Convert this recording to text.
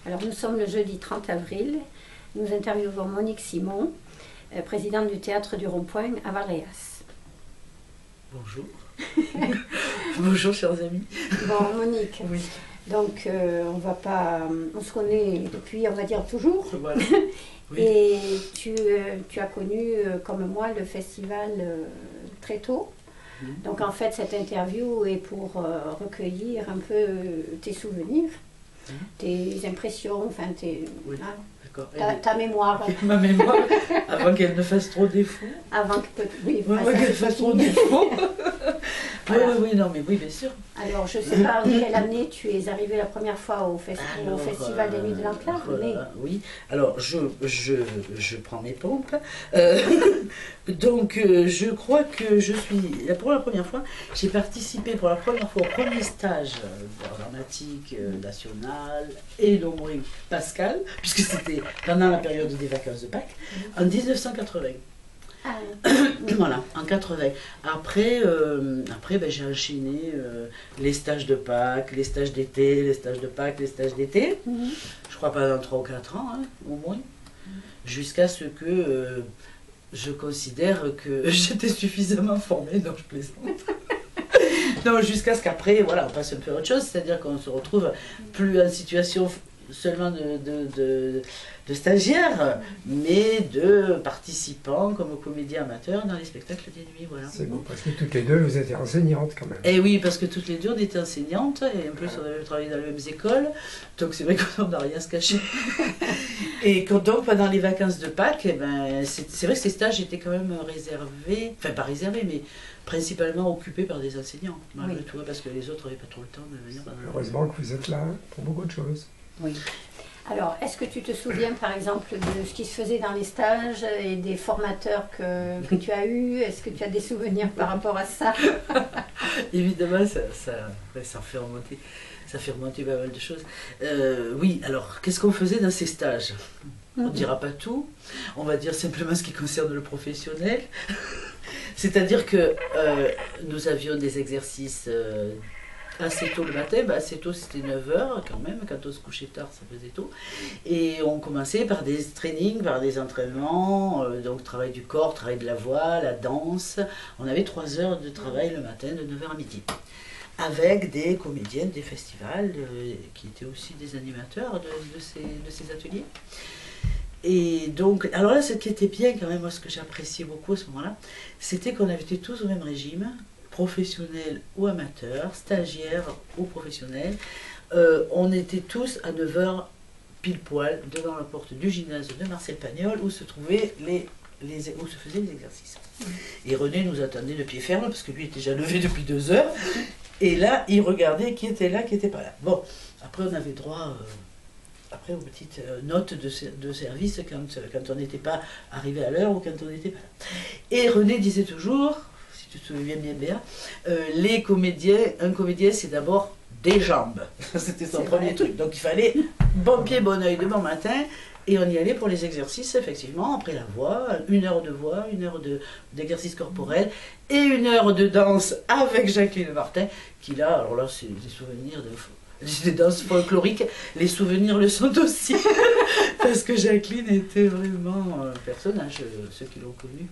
Alors nous sommes le jeudi 30 avril, nous interviewons Monique Simon, présidente du Théâtre du Rond-Point à Valréas. Bonjour. Bonjour chers amis. Bon Monique, Oui. donc on se connaît depuis on va dire toujours. Voilà. Oui. Et tu as connu comme moi le festival très tôt. Donc en fait cette interview est pour recueillir un peu tes souvenirs, tes impressions, enfin Oui. Hein, ta mémoire. Ma mémoire, avant qu'elle ne fasse trop défaut. Avant que oui, Avant qu'elle fasse trop défaut. Voilà. Oui, non, mais oui, bien sûr. Alors, je ne sais pas en quelle année tu es arrivé la première fois au Festival des Nuits de l'Enclave, mais... Oui, alors je prends mes pompes. Donc, je crois que je suis... Pour la première fois, j'ai participé pour la première fois au premier stage dramatique national et d'Ombré Pascal, puisque c'était pendant la période des vacances de Pâques, en 1980. Ah. Voilà, en 80. Après, j'ai enchaîné les stages de Pâques, les stages d'été, les stages de Pâques, les stages d'été. Je crois pendant 3 ou 4 ans, hein, au moins. Jusqu'à ce que je considère que j'étais suffisamment formée, donc je plaisante. Non, jusqu'à ce qu'après, voilà, on passe un peu à autre chose, c'est-à-dire qu'on se retrouve plus en situation seulement de stagiaires, mais de participants comme comédiens amateurs dans les spectacles des nuits. Voilà. C'est bon, parce que toutes les deux, vous étiez enseignantes quand même. Et oui, parce que toutes les deux, on était enseignantes, et en plus, on avait travaillé dans les mêmes écoles, donc c'est vrai qu'on n'a rien à se cacher. Et donc, pendant les vacances de Pâques, eh ben, c'est vrai que ces stages étaient quand même réservés, enfin pas réservés, mais principalement occupés par des enseignants, malgré tout, parce que les autres n'avaient pas trop le temps de venir. Heureusement que vous êtes là pour beaucoup de choses. Oui. Alors, est-ce que tu te souviens par exemple de ce qui se faisait dans les stages et des formateurs que tu as eus? Est-ce que tu as des souvenirs par rapport à ça? Évidemment, ça fait remonter pas mal de choses. Oui, alors, qu'est-ce qu'on faisait dans ces stages? On ne dira pas tout, on va dire simplement ce qui concerne le professionnel. C'est-à-dire que nous avions des exercices assez tôt le matin, assez tôt c'était 9h quand même, quand on se couchait tard ça faisait tôt. Et on commençait par des trainings, par des entraînements, donc travail du corps, travail de la voix, la danse. On avait 3 heures de travail le matin de 9h à midi. Avec des comédiennes des festivals qui étaient aussi des animateurs de ces ateliers. Et donc, alors là, ce qui était bien quand même, moi ce que j'appréciais beaucoup à ce moment-là, c'était qu'on avait été tous au même régime, professionnels ou amateurs, stagiaires ou professionnels. On était tous à 9h pile poil devant la porte du gymnase de Marcel Pagnol où se trouvaient où se faisaient les exercices. Et René nous attendait de pied ferme parce que lui était déjà levé depuis 2 heures. Et là, il regardait qui était là, qui n'était pas là. Bon, après on avait droit aux petites notes de service quand on n'était pas arrivé à l'heure ou quand on n'était pas là. Et René disait toujours, si tu te souviens bien, un comédien c'est d'abord des jambes. C'était son premier truc. Donc il fallait bon pied, bon oeil de bon matin. Et on y allait pour les exercices, effectivement, après la voix, 1 heure de voix, 1 heure d'exercice corporel et 1 heure de danse avec Jacqueline Martin, qui là, alors là, c'est des souvenirs des danses folkloriques, les souvenirs le sont aussi, parce que Jacqueline était vraiment un personnage, ceux qui l'ont connue.